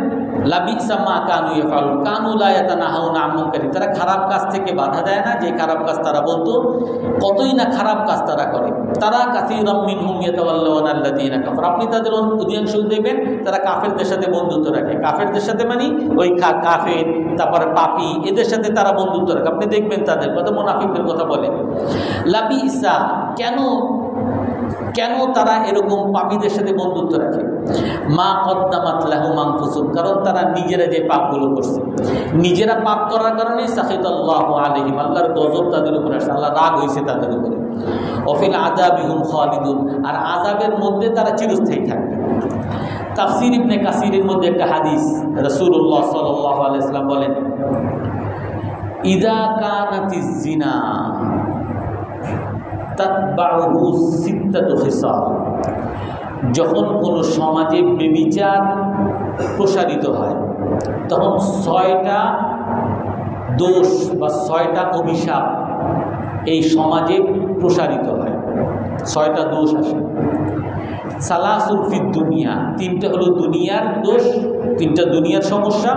লাবিসা মা কানু ইয়াফালুন কানু লা ইয়াতানাহাউনা আন মুনকারিন, তারা খারাপ কাজ থেকে বাধা দেয় না, যে খারাপ কাজ তারা বলতো, কতই না খারাপ কাজ তারা করে। তারা কাসীরাম মিনহুম ইয়াতাওয়াল্লাউনা আল্লাযীনা কাফারু, আপনি তাদের অধিকাংশ দেখবেন তারা কাফেরদের সাথে বন্ধুত্ব রাখে। কাফেরদের সাথে মানে ওই কাফের, তারপরে পাপী, এদের সাথে তারা বন্ধুত্ব রাখে। আপনি দেখবেন তাদের কথা, মুনাফিকদের কথা বলে। লাবিসা, কেন তারা এরকম পাপীদের সাথে বন্ধুত্ব রাখে? মা কদ্দামাত লাহুম আনফুসুহুম, কারণ তারা নিজেরা যে পাপগুলো করছে, নিজেরা পাপ করার কারণে সাখিতাল্লাহু আলাইহিম, আল্লাহর গজব তাদের উপরে আসছে, আল্লাহ রাগ হয়েছে তাদের উপরে। ওয়াফিল আযাবিহুম খালিদুন, আর আযাবের মধ্যে তারা চিরস্থায়ী থাকবে। তাফসীর ইবনে কাসীরের মধ্যে একটা হাদিস, রাসূলুল্লাহ সাল্লাল্লাহু আলাইহি ওয়াসাল্লাম বলেন, ইযা কানাতিজ জিনা তাতবাউহু সিত্তাতু খিসাল, যখন কোনো সমাজে ব্যভিচার প্রসারিত হয়, তখন 6টা দোষ বা 6টা অভিশাপ এই সমাজে প্রসারিত হয়। 6টা দোষ আসে। সালাসুল ফিদ দুনিয়া, 3টা হলো দুনিয়ার দোষ, 3টা দুনিয়ার সমস্যা,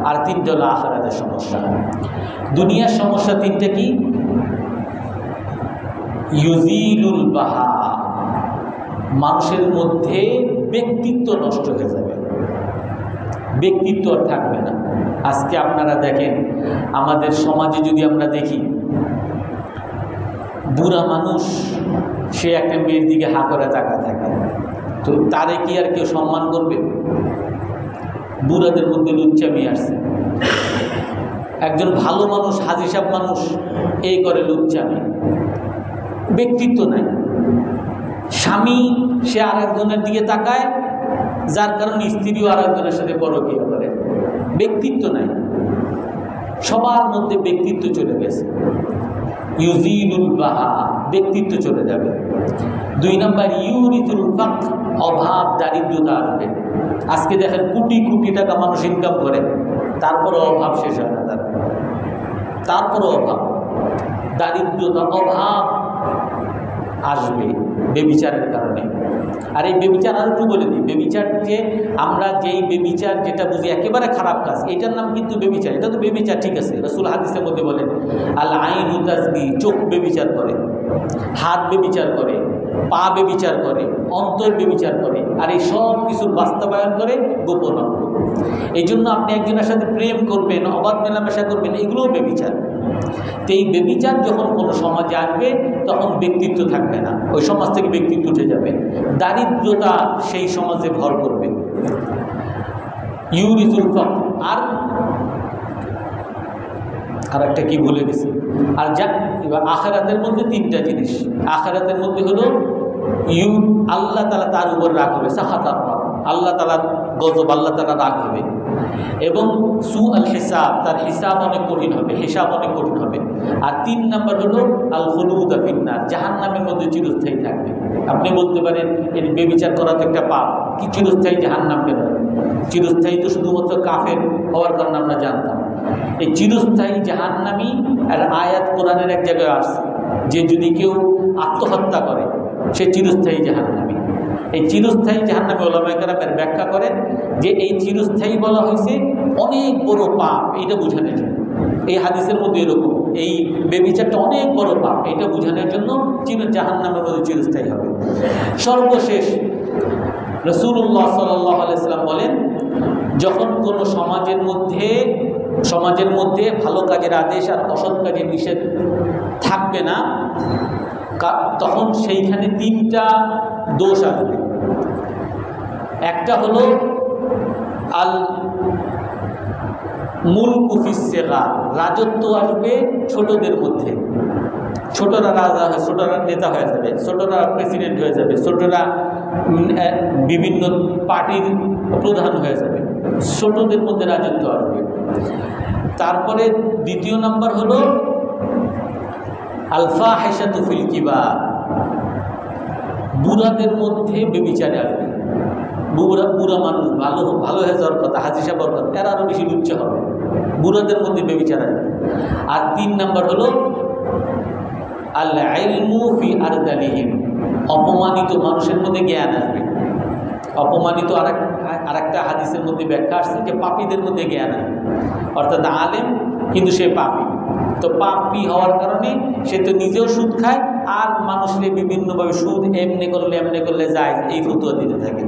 আর 3টা হলো আখিরাতের সমস্যা। দুনিয়ার সমস্যা 3টা কি? ইউজিলুল বাহা, মানুষের মধ্যে ব্যক্তিত্ব নষ্ট হয়ে যাবে, ব্যক্তিত্ব আর থাকবে না। আজকে আপনারা দেখেন আমাদের সমাজে যদি আমরা দেখি, বুড়া মানুষ সে একটা মেয়ের দিকে হা করে তাকায় থাকে, তো তারে কি আর কেউ সম্মান করবে? বুড়াদের মধ্যে লুচ্চামি আসছে। একজন ভালো মানুষ, হাজি সাহেব মানুষ এই করে লুচ্চামি, ব্যক্তিত্ব নাই। স্বামী সে আর একজনের দিকে তাকায়, যার কারণে স্ত্রীও আর একজনের সাথে পরকীয়া করে, ব্যক্তিত্ব নাই। সবার মধ্যে ব্যক্তিত্ব চলে গেছে। ইউজিলুল বাহা, ব্যক্তিত্ব চলে যাবে। 2 নম্বর ইউরিতুল ফাকর, অভাব দারিদ্রতা আসবে। আজকে দেখেন কোটি কোটি টাকা মানুষ ইনকাম করে, তারপরে অভাব শেষ হয় না, তারপরে অভাব দারিদ্রতা অভাব আসবে বেবিচারের কারণে। আর এই বেবিচার আর একটু বলে দিই, বেবিচার যে আমরা যেই বেবিচার যেটা বুঝি একেবারে খারাপ কাজ, এটার নাম কিন্তু বেবিচার। এটা তো বেবিচার, ঠিক আছে, রাসূল হাদিসের মধ্যে বলেন আল আইনু তাজনি, চোখ বেবিচার করে, হাত বেবিচার করে, পা বেবিচার করে, অন্তর বেবিচার করে, আর এই সব কিছুর বাস্তবায়ন করে গোপন অঙ্গ। এই জন্য আপনি একজনের সাথে প্রেম করবেন, অবাধ মেলামেশা করবেন, এগুলোও বেবিচার। তো এই বেবিচার যখন কোনো সমাজে আসবে তখন ব্যক্তিত্ব থাকবে না, ওই সমাজ থেকে ব্যক্তিত্ব উঠে যাবে, দারিদ্রতা সেই সমাজে ভর করবে। ইউরিতুল ফাকর, আর একটা কি ভুলে গেছি, আর যা আখিরাতের মধ্যে 3টা জিনিস। আখিরাতের মধ্যে হলো আল্লাহ তাআলা তার উপর রাগ হবে, সাখাত, আল্লাহ তাআলার গজব, আল্লাহ তাআলা রাগ হবে। এবং সুআল হিসাব, তার হিসাব অনেক কঠিন হবে, হিসাব অনেক কঠিন হবে। আর 3 নম্বর হলো আল খুলুদ ফিন্নার, জাহান্নামের মধ্যে চিরস্থায়ী থাকবে। আপনি বলতে পারেন এর বেবিচার করা তো একটা পাপ, কি চিরস্থায়ী জাহান্নাম কেন? চিরস্থায়ী তো শুধুমাত্র কাফের হওয়ার কারণে আমরা জানতাম। এই চিরস্থায়ী জাহান্নামী আর আয়াত কোরআনের এক জায়গায় আসছে যে যদি কেউ আত্মহত্যা করে সে চিরস্থায়ী জাহান্নামী। এই চিরস্থায়ী জাহান্নামী ওলামায়ে কেরামের ব্যাখ্যা করেন যে এই চিরস্থায়ী বলা হয়েছে অনেক বড় পাপ, এইটা বোঝানোর জন্য। এই হাদিসের মধ্যে এরকম এই বেবিচারটা অনেক বড় পাপ, এটা বোঝানোর জন্য জাহান্নামের মধ্যে চিরস্থায়ী হবে। সর্বশেষ রাসূলুল্লাহ সাল্লাল্লাহু আলাইহি ওয়াসাল্লাম বলেন, যখন কোনো সমাজের মধ্যে ভালো কাজের আদেশ আর অসৎ কাজের নিষেধ থাকবে না, তখন সেইখানে 3টা দোষ আসবে। একটা হলো আল মুলকু ফিস সিগার, রাজত্ব আসবে ছোটদের মধ্যে। ছোটরা রাজা, ছোটরা নেতা হয়ে যাবে, ছোটরা প্রেসিডেন্ট হয়ে যাবে, ছোটরা বিভিন্ন পার্টির প্রধান হয়ে যাবে, ছোটদের মধ্যে রাজত্ব আসবে। তারপরে 2 নম্বর হলো আল ফাহিশাতু ফিল কিবার, বুড়াদের মধ্যে বেবিচার আসবে। বুড়া মানুষ ভালো হয়ে যাওয়ার কথা, হাজি সাহেব কথা, এরা আরও বেশি লুচ্চা হবে, বুড়াদের মধ্যে বেবিচার আসবে। আর 3 নম্বর হলো আল ইলমু ফি আরদালিহিম, অপমানিত মানুষের মধ্যে জ্ঞান আসবে। অপমানিত আরেকটা হাদিসের মধ্যে ব্যাখ্যা আসছে যে পাপীদের মধ্যে জ্ঞান আসবে, অর্থাৎ আলেম কিন্তু সে পাপী। তো পাপী হওয়ার কারণে সে তো নিজেও সুদ খায় আর মানুষের বিভিন্নভাবে সুদ এমনি করলে যায়, এই ফতুয়া দিতে থাকে।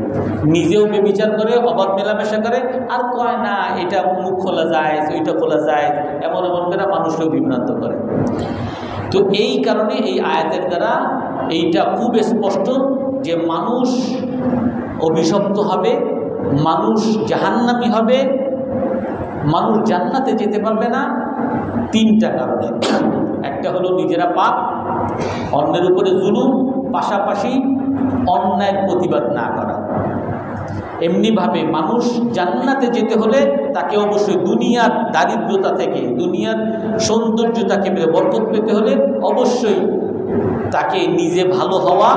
নিজেও বেবিচার করে, অবাধ মেলামেশা করে, আর কয় না এটা মুখ খোলা যায়, ওইটা খোলা যায়, এমন করে মানুষকেও বিভ্রান্ত করে। তো এই কারণে এই আয়াতের দ্বারা এইটা খুব স্পষ্ট যে মানুষ অভিশপ্ত হবে, মানুষ জাহান্নামী হবে, মানুষ জান্নাতে যেতে পারবে না 3টা কারণে। একটা হলো নিজেরা পাপ, অন্যের উপরে জুলুম, পাশাপাশি অন্যায়ের প্রতিবাদ না করা। এমনিভাবে মানুষ জান্নাতে যেতে হলে তাকে অবশ্যই দুনিয়ার দারিদ্রতা থেকে, দুনিয়ার সৌন্দর্য তাকে বরকত পেতে হলে অবশ্যই তাকে নিজে ভালো হওয়া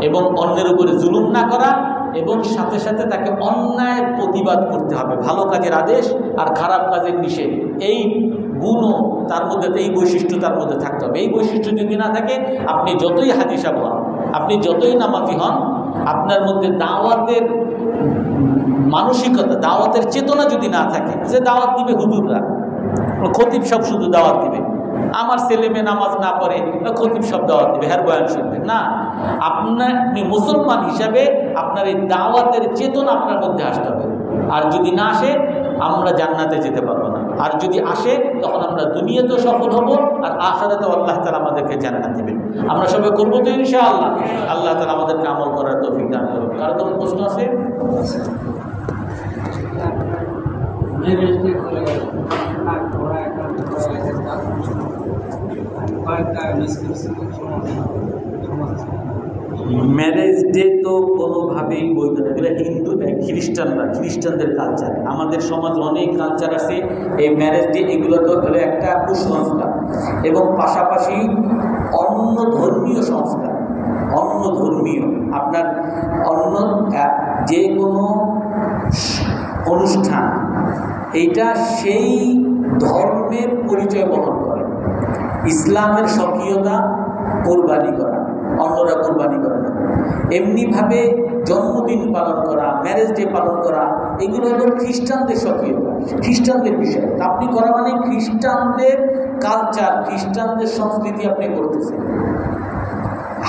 এবং অন্যের উপরে জুলুম না করা, এবং সাথে সাথে তাকে অন্যায়ের প্রতিবাদ করতে হবে, ভালো কাজের আদেশ আর খারাপ কাজের নিষেধ, এই গুণও তার মধ্যে, এই বৈশিষ্ট্য তার মধ্যে থাকতে হবে। এই বৈশিষ্ট্য যদি না থাকে, আপনি যতই হাজি সাহেব হন, আপনি যতই নামাজি হন, আপনার মধ্যে দাওয়াতের মানসিকতা, দাওয়াতের চেতনা যদি না থাকে, যে দাওয়াত দিবে হুজুররা, খতিব সব শুধু দাওয়াত দিবে, আমার ছেলে মেয়ে নামাজ না পড়ে খতিব সব দাওয়াত দেবে, হ্যাঁ বয়ান শুনবে না। আপনি মুসলমান হিসাবে আপনার এই দাওয়াতের চেতনা আপনার মধ্যে আসতে হবে। আর যদি না আসে আমরা জান্নাতে যেতে পারবো না। আর যদি আসে তখন আমরা দুনিয়াতেও সফল হব, আর আখিরাতেও আল্লাহ তাআলা আমাদেরকে জান্নাত দিবেন। আমরা সবাই করবো তো ইনশাআল্লাহ। আল্লাহ তাআলা আমাদেরকে আমল করার তৌফিক দান করুন। কার কোনো প্রশ্ন আছে? ম্যারেজ ডে তো কোনোভাবেই বৈধ না, এগুলো হিন্দু খ্রিস্টানদের কালচার। আমাদের সমাজে অনেক কালচার আছে, এই ম্যারেজ ডে এগুলো তো হলো একটা কুসংস্কার, এবং পাশাপাশি অন্য ধর্মীয় সংস্কার, অন্য ধর্মীয় আপনার অন্য যে কোনো অনুষ্ঠান এইটা সেই ধর্মের পরিচয় বহন করে। ইসলামের স্বকীয়তা কোরবানি করা, অন্যরা কোরবানি করে না। এমনিভাবে জন্মদিন পালন করা, ম্যারেজ ডে পালন করা, এগুলো হলো খ্রিস্টানদের স্বকীয়তা, খ্রিস্টানদের বিষয়। আপনি করা মানে খ্রিস্টানদের কালচার, খ্রিস্টানদের সংস্কৃতি আপনি করতেছেন।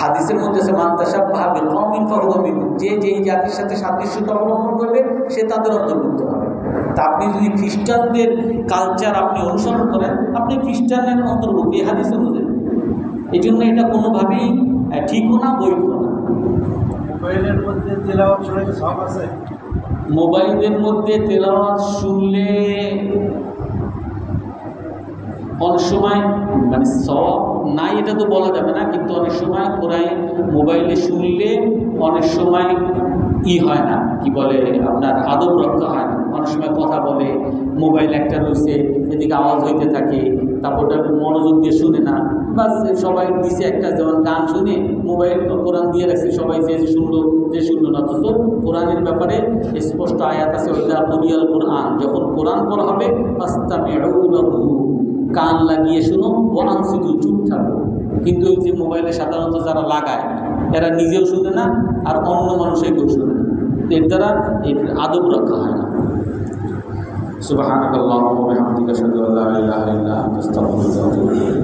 হাদিসের মধ্যে আছে মান তাশাব্বাহা বিকওমিন ফাহুয়া মিনহুম, যে যেই জাতির সাথে সাদৃশ্যতা অবলম্বন করবে সে তাদের অন্তর্ভুক্ত হবে। তা আপনি যদি খ্রিস্টানদের কালচার আপনি অনুসরণ করেন, আপনি খ্রিস্টানের অন্তর্ভুক্ত এই হাদিস অনুযায়ী। এই জন্য এটা কোনোভাবেই ঠিকও না, বৈধ না। মোবাইলের মধ্যে তেলাওয়াত শুনলে সব আছে? মোবাইলের মধ্যে তেলাওয়াত শুনলে অনেক সময় মানে সওয়াব নাই এটা তো বলা যাবে না, কিন্তু অনেক সময় কোরআন মোবাইলে শুনলে অনেক সময় হয় না, কি বলে আপনার আদব রক্ষা হয় না। অনেক সময় কথা বলে, মোবাইল একটা রয়েছে এদিকে আওয়াজ হইতে থাকে, তারপরটা মনোযোগ দিয়ে শুনে না, বাস সবাই দিছে একটা, যেমন গান শুনে মোবাইল কোরআন দিয়ে রাখছে, সবাই যে শুনলো যে শুনলো না। অথচ কোরআনের ব্যাপারে স্পষ্ট আয়াত আছে, ওইটা কুরিয়াল কোরআন, যখন কোরআন পড়া হবে ফাস্তামিউ লাহু, কান লাগিয়ে শুনো, ও আনসিতু, চুপ থাকো। কিন্তু ওই যে মোবাইলে সাধারণত যারা লাগায় এরা নিজেও শুনে না, আর অন্য মানুষেরকেও শুনে না, এর দ্বারা এই আদব রক্ষা হয় না। সুবহানাকাল্লাহুম্মা ওয়া বিহামদিকা আশহাদু আল্লা ইলাহা ইল্লা আনতা আস্তাগফিরুকা ওয়া আতুবু ইলাইক।